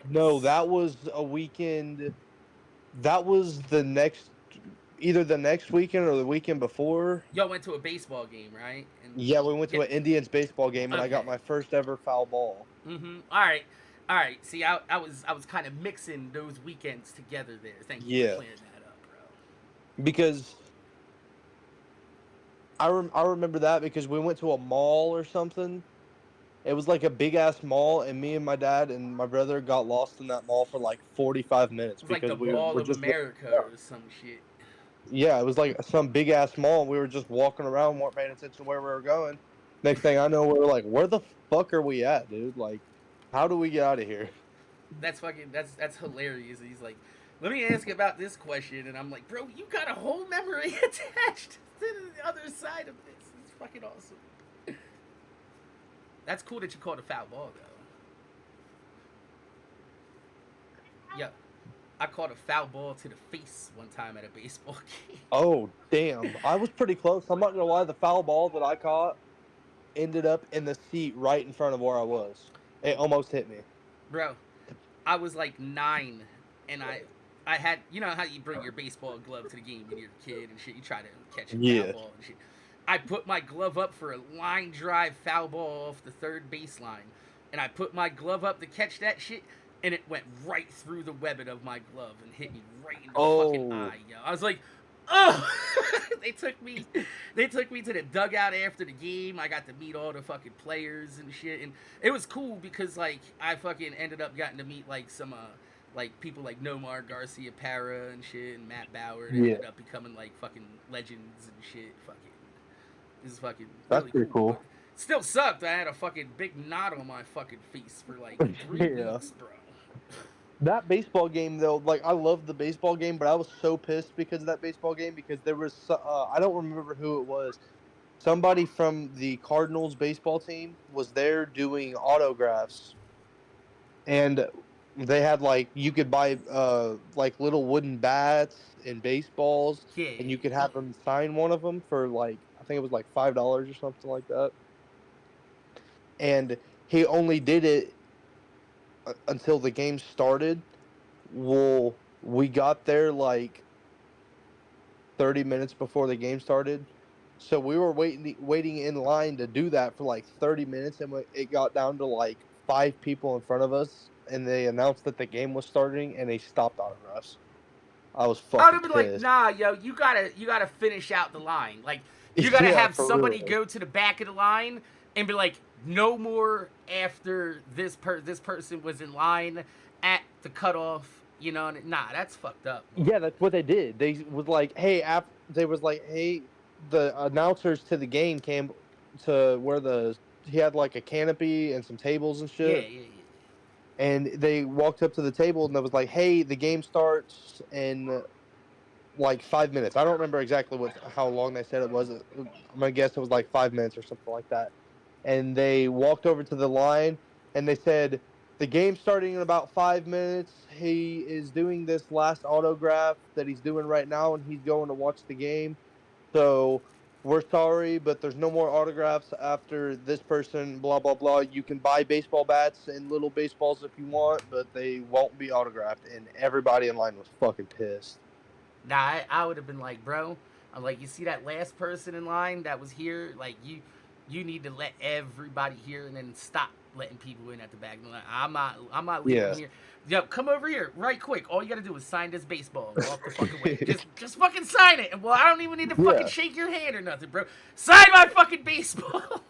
No, that was a weekend. That was either the next weekend or the weekend before. Y'all went to a baseball game, right? And Yeah, we went to an Indians baseball game, and I got Okay. my first ever foul ball. Mm-hmm. All right. See, I was kind of mixing those weekends together there. Thank you Yeah. for clearing that up, bro. Because I remember that because we went to a mall or something. It was like a big ass mall, and me and my dad and my brother got lost in that mall for like 45 minutes It's like because the we Mall were of just America or some shit. Yeah, it was like some big ass mall. And we were just walking around, weren't paying attention to where we were going. Next thing I know, we were like, "Where the fuck are we at, dude? Like, how do we get out of here?" That's hilarious. He's like, let me ask you about this question, and I'm like, bro, you got a whole memory attached to the other side of this. It's fucking awesome. That's cool that you called a foul ball, though. Yeah, I caught a foul ball to the face one time at a baseball game. Oh, damn. I was pretty close. I'm not going to lie. The foul ball that I caught ended up in the seat right in front of where I was. It almost hit me. Bro, I was like 9, and I had, you know how you bring your baseball glove to the game when you're a kid and shit, you try to catch a Yeah. foul ball and shit. I put my glove up for a line drive foul ball off the third baseline, and I put my glove up to catch that shit, and it went right through the webbing of my glove and hit me right in the fucking eye, yo. I was like, oh! They took me to the dugout after the game. I got to meet all the fucking players and shit, and it was cool because like I fucking ended up getting to meet like some like people like Nomar Garcia Parra and shit, and Matt Bauer. They ended up becoming like fucking legends and shit. Fucking, this is fucking That's really pretty cool. but still sucked. I had a fucking big knot on my fucking face for like 3 Yeah. weeks, bro. That baseball game, though, like, I loved the baseball game, but I was so pissed because of that baseball game because there was, I don't remember who it was. Somebody from the Cardinals baseball team was there doing autographs, and they had, like, you could buy, like, little wooden bats and baseballs, Yeah. and you could have them sign one of them for, like, I think it was, like, $5 or something like that. And he only did it until the game started. Well, we got there like 30 minutes before the game started, so we were waiting in line to do that for like 30 minutes, and it got down to like 5 people in front of us, and they announced that the game was starting, and they stopped autographs. I was I would fucking have been like, pissed. nah, yo, you gotta finish out the line. Like, you gotta Yeah, have for somebody real. go to the back of the line and be like, no more after this person was in line at the cutoff. You know, nah, that's fucked up. Yeah, that's what they did. They was like, hey, the announcers to the game came to where the he had like a canopy and some tables and Yeah, shit. yeah, yeah. And they walked up to the table and it was like, "Hey, the game starts in like 5 minutes." I don't remember exactly how long they said it was. I'm gonna guess it was like 5 minutes or something like that. And they walked over to the line and they said, "The game's starting in about 5 minutes. He is doing this last autograph that he's doing right now, and he's going to watch the game. So we're sorry, but there's no more autographs after this person. Blah blah blah. You can buy baseball bats and little baseballs if you want, but they won't be autographed." And everybody in line was fucking pissed. Nah, I would have been like, bro, I'm like, you see that last person in line that was here? Like, you need to let everybody here and then stop letting people in at the back. Like, I'm not leaving Yeah. here. Yo, come over here right quick. All you gotta do is sign this baseball and walk the fucking way. Just fucking sign it. And well, I don't even need to fucking Yeah. shake your hand or nothing, bro. Sign my fucking baseball.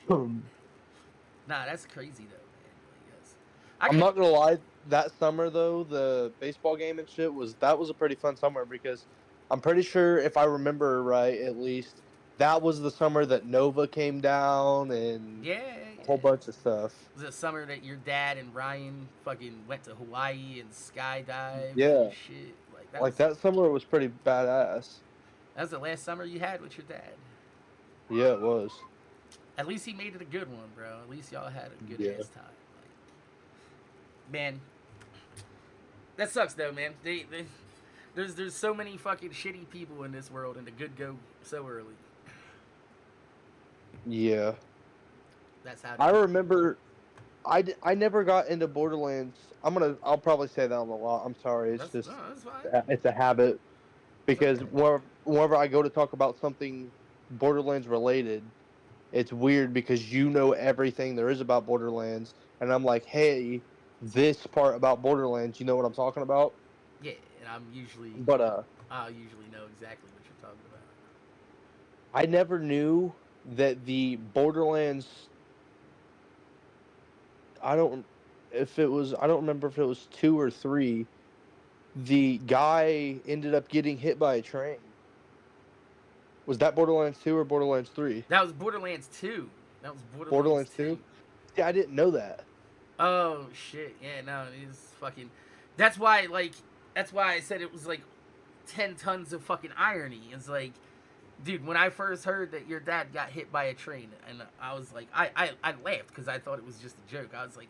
Nah, that's crazy though, man. Like, I'm not gonna lie. That summer though, the baseball game and shit was a pretty fun summer because I'm pretty sure if I remember right, at least that was the summer that Nova came down and yeah. a whole bunch of stuff. Was it summer that your dad and Ryan fucking went to Hawaii and skydived Yeah. and shit? Like that summer was pretty badass. That was the last summer you had with your dad. Yeah, it was. At least he made it a good one, bro. At least y'all had a good ass time. Like, man, that sucks though, man. There's so many fucking shitty people in this world, and the good go so early. Yeah. That's how. I remember. I never got into Borderlands. I'll probably say that a lot. I'm sorry. It's that's fine. it's a habit because whenever I go to talk about something Borderlands related, it's weird because you know everything there is about Borderlands, and I'm like, hey, this part about Borderlands, you know what I'm talking about? Yeah, and I'll usually know exactly what you're talking about. I never knew that the Borderlands. I don't remember if it was 2 or 3. The guy ended up getting hit by a train. Was that Borderlands 2 or Borderlands 3? That was Borderlands 2. Borderlands 2? Yeah, I didn't know that. Oh shit! Yeah, no, it's fucking. That's why I said it was like 10 tons of fucking irony. It's like, dude, when I first heard that your dad got hit by a train, and I was like, I laughed because I thought it was just a joke. I was like,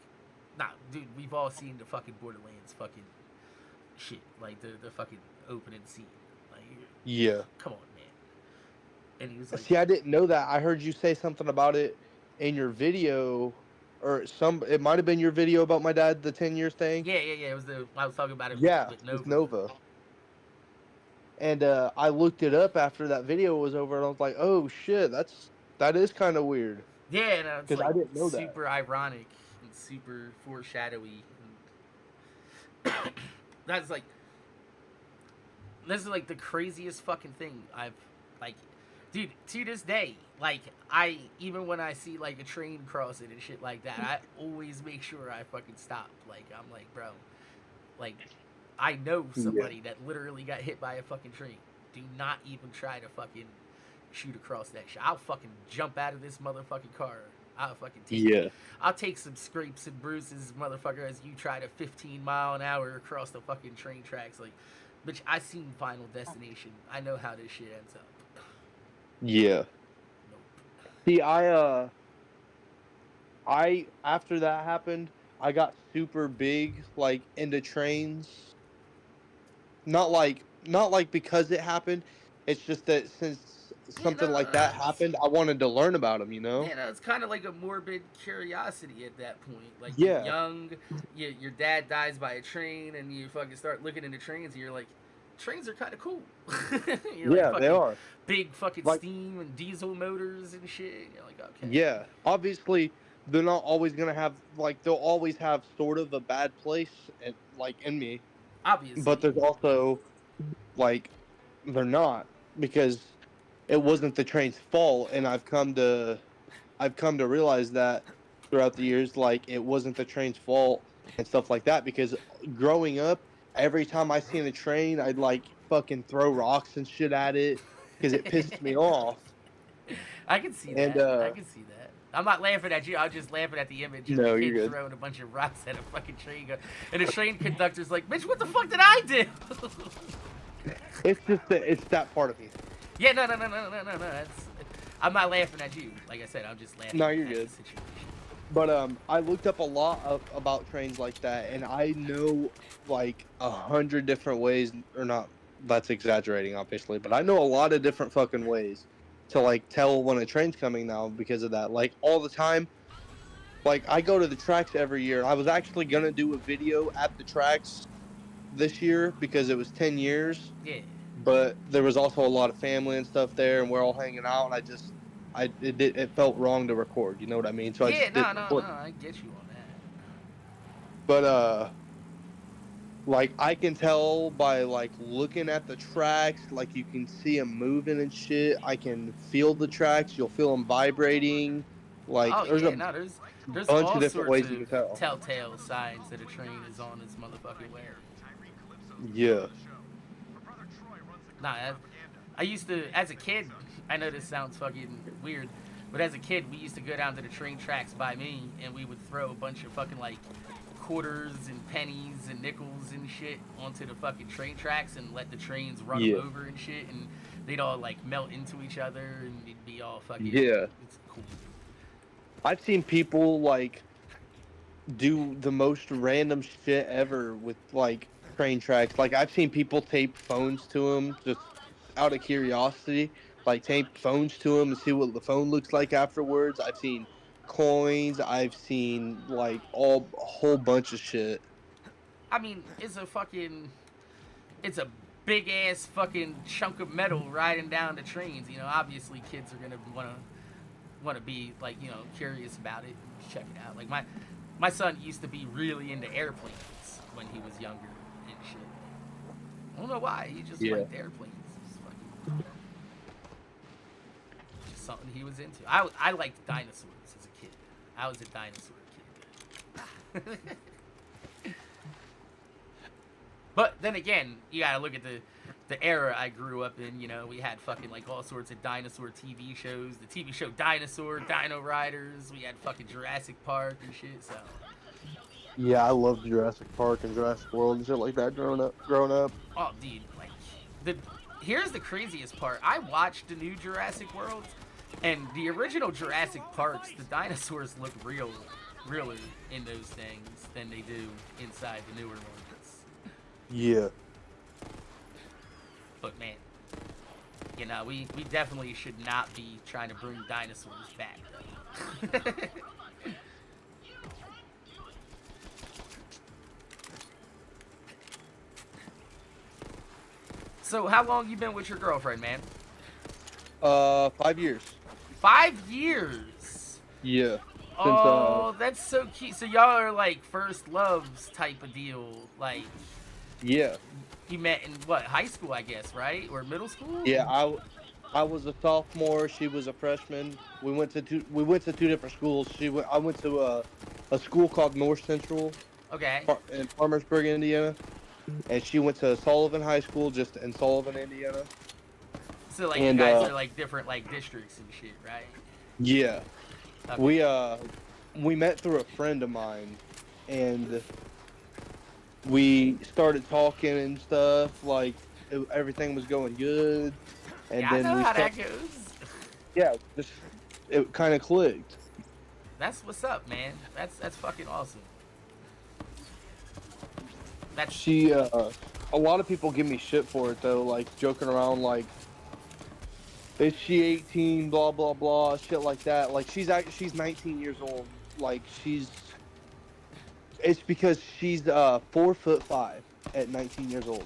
nah, dude, we've all seen the fucking Borderlands fucking shit, like the fucking opening scene. Like, Yeah. come on, man. And he was like, See, I didn't know that. I heard you say something about it in your video, or it might have been your video about my dad, the 10 years thing. yeah. It was I was talking about it. Yeah, with Nova. with Nova. And I looked it up after that video was over, and I was like, "Oh shit, that is kind of weird." Yeah, no, it's like I didn't know that. super ironic and super foreshadowy. And that's like, this is like the craziest fucking thing I've like, dude. To this day, like even when I see like a train crossing and shit like that, I always make sure I fucking stop. Like I'm like, bro, like. I know somebody that literally got hit by a fucking train. Do not even try to fucking shoot across that shit. I'll fucking jump out of this motherfucking car. I'll fucking I'll take some scrapes and bruises, motherfucker, as you try to 15 mile an hour across the fucking train tracks. Like, bitch, I seen Final Destination. I know how this shit ends up. Yeah. Nope. See, I after that happened, I got super big, like, into trains. Not like because it happened. It's just that since something like that happened, I wanted to learn about them, you know? Yeah, no, it's kind of like a morbid curiosity at that point. Like, Yeah. you're young, your dad dies by a train, and you fucking start looking into trains, and you're like, trains are kind of cool. Yeah, they are. Big fucking Like, steam and diesel motors and shit. And you're like, okay. Yeah, obviously they're not always gonna have, like, they'll always have sort of a bad place in me. Obviously. But there's also, like, they're not, because it wasn't the train's fault, and I've come to realize that throughout the years, like, it wasn't the train's fault and stuff like that, because growing up, every time I seen a train, I'd, like, fucking throw rocks and shit at it, because it pissed me off. I can see And, that. I can see that. I'm not laughing at you. I'm just laughing at the image of No, a you're kid good. throwing a bunch of rocks at a fucking train, and the train conductor's like, "Bitch, what the fuck did I do?" It's just it's that part of me. Yeah, no. I'm not laughing at you. Like I said, I'm just laughing No, at you're the good. situation. But I looked up a lot about trains like that, and I know like 100 different ways, or not. That's exaggerating, obviously, but I know a lot of different fucking ways to like tell when a train's coming now because of that. Like all the time. Like I go to the tracks every year. I was actually gonna do a video at the tracks this year because it was 10 years, Yeah. but there was also a lot of family and stuff there, and we're all hanging out, and it felt wrong to record. You know what I mean? So I Yeah, just no. didn't record. I get you on that. But like I can tell by like looking at the tracks, like you can see them moving and shit. I can feel the tracks. You'll feel them vibrating. Like Oh there's yeah, a no. There's bunch all of different sorts ways you of can tell. telltale signs that a train is on its motherfucking way. Yeah. Nah, I used to, as a kid, I know this sounds fucking weird, but as a kid, we used to go down to the train tracks by me, and we would throw a bunch of fucking, like, quarters and pennies and nickels and shit onto the fucking train tracks and let the trains run them over and shit, and they'd all, like, melt into each other, and it'd be all fucking... Yeah. It's cool. I've seen people, like, do the most random shit ever with, like, train tracks. Like, I've seen people tape phones to them just out of curiosity. Like, tape phones to them and see what the phone looks like afterwards. I've seen coins. I've seen, like, a whole bunch of shit. I mean, it's a big ass fucking chunk of metal riding down the trains. You know, obviously kids are gonna wanna be like, you know, curious about it and check it out. Like my son used to be really into airplanes when he was younger and shit. I don't know why. He just liked airplanes. It's fucking just something he was into. I liked dinosaurs as a kid. I was a dinosaur kid. But then again, you gotta look at the era I grew up in. You know, we had fucking like all sorts of dinosaur TV shows. The TV show Dinosaur, Dino Riders. We had fucking Jurassic Park and shit. So Yeah, I loved Jurassic Park and Jurassic World and shit like that growing up. oh, dude, like here's the craziest part. I watched the new Jurassic World, and the original Jurassic Parks, the dinosaurs look realer in those things than they do inside the newer ones. Yeah. But man, you know, we definitely should not be trying to bring dinosaurs back, though. So, how long you been with your girlfriend, man? 5 years. 5 years. Yeah. Oh, that's so cute. So y'all are like first loves type of deal, like. Yeah. You met in what, high school, I guess, right? Or middle school? Yeah, I was a sophomore. She was a freshman. We went to two different schools. I went to a school called North Central. Okay. In Farmersburg, Indiana, and she went to Sullivan High School, just in Sullivan, Indiana. So like you guys are like different like districts and shit, right? Yeah. Okay. We met through a friend of mine, and we started talking and stuff. Like everything was going good, and yeah, then I know how that goes. Yeah, it kind of clicked. That's what's up, man. That's fucking awesome. She a lot of people give me shit for it though, like joking around like, is she 18, blah blah blah, shit like that. Like she's 19 years old. Like it's because she's 4'5" at 19 years old.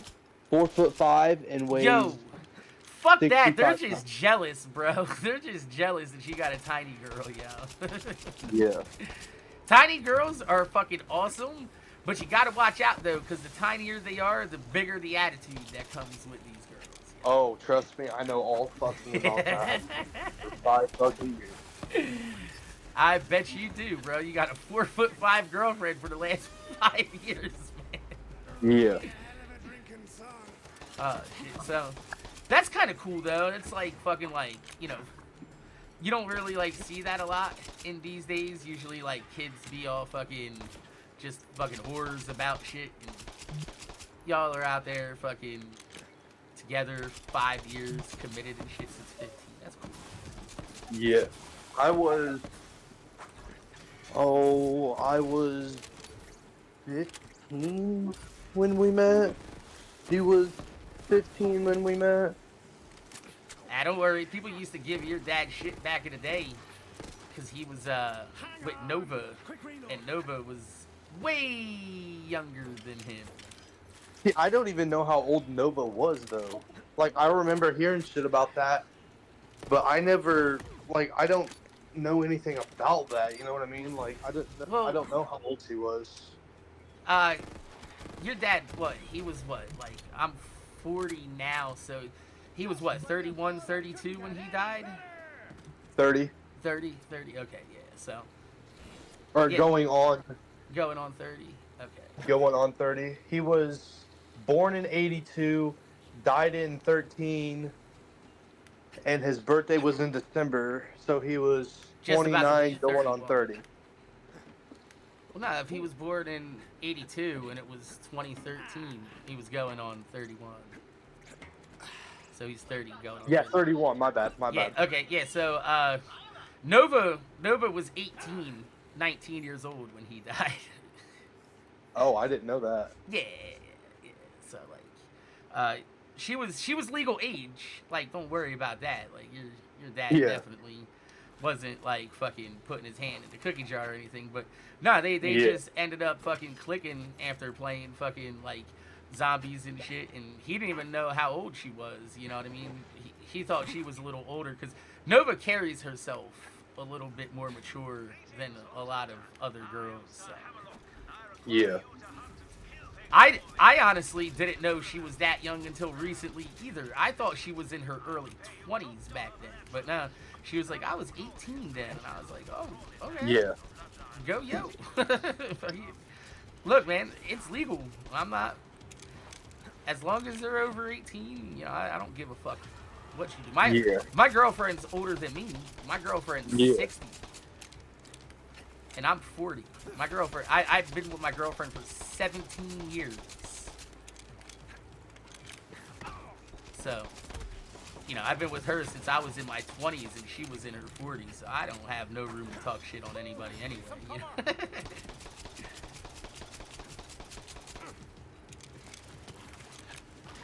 4'5" and weighs. Yo, fuck that. They're 65 just jealous, bro. They're just jealous that she got a tiny girl, yo. Yeah. Tiny girls are fucking awesome, but you gotta watch out though, because the tinier they are, the bigger the attitude that comes with these girls. Oh, trust me, I know all fucking about that. 5 fucking years. I bet you do, bro. You got a 4'5" girlfriend for the last 5 years, man. Yeah. Oh shit. So that's kind of cool though. It's like fucking like, you know, you don't really like see that a lot in these days. Usually like kids be all fucking just fucking whores about shit, and y'all are out there fucking together 5 years, committed and shit since 15. That's cool. Yeah. I was 15 when we met. He was 15 when we met. Ah, don't worry. People used to give your dad shit back in the day because he was with Nova, and Nova was way younger than him. See, I don't even know how old Nova was though. Like I remember hearing shit about that, but I never I don't know anything about that. You know what I mean? Like I don't know how old she was. Your dad, what? He was what? Like I'm 40 now, so he was what? 31, 32 when he died? 30. 30. Okay, yeah. So. Or yeah. Going on 30. Okay. Going on 30. He was born in 82, died in 13, and his birthday was in December, so he was Just 29 going on 30. Well, no, if he was born in 82 and it was 2013, he was going on 31. So he's 30 going on 30. 31, my bad. Okay, yeah, so Nova was 19 years old when he died. Oh, I didn't know that. Yeah. So she was legal age. Like, don't worry about that. Like your dad definitely wasn't like fucking putting his hand in the cookie jar or anything. But no, they just ended up fucking clicking after playing fucking like zombies and shit, and he didn't even know how old she was. You know what I mean? He thought she was a little older because Nova carries herself a little bit more mature than a lot of other girls. So. Yeah. I honestly didn't know she was that young until recently either. I thought she was in her early 20s back then. But no, she was like, I was 18 then. And I was like, oh, okay. Yeah. Go, yo. Look, man, it's legal. I'm not... As long as they're over 18, you know, I don't give a fuck what you do. My girlfriend's older than me. My girlfriend's 60. And I'm 40. My girlfriend, I've been with my girlfriend for 17 years. So, you know, I've been with her since I was in my 20s and she was in her 40s. So I don't have no room to talk shit on anybody anyway. You know?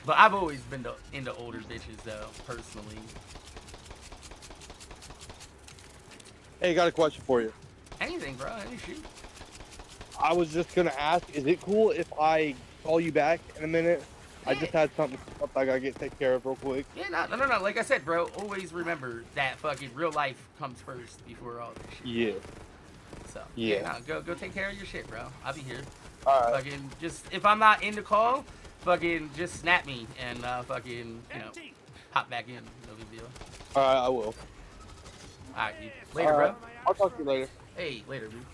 But I've always been into older bitches, though, personally. Hey, got a question for you. Anything, bro. Any shoot. I was just gonna ask, is it cool if I call you back in a minute? Yeah. I just had something up I gotta get taken care of real quick. Yeah, no. Like I said, bro, always remember that fucking real life comes first before all this shit. Yeah. So, yeah. No, go take care of your shit, bro. I'll be here. Alright. Fucking just, if I'm not in the call, fucking just snap me and fucking, you know, hop back in. No big deal. Alright, I will. Alright, later, bro. I'll talk to you later. Hey, later, dude.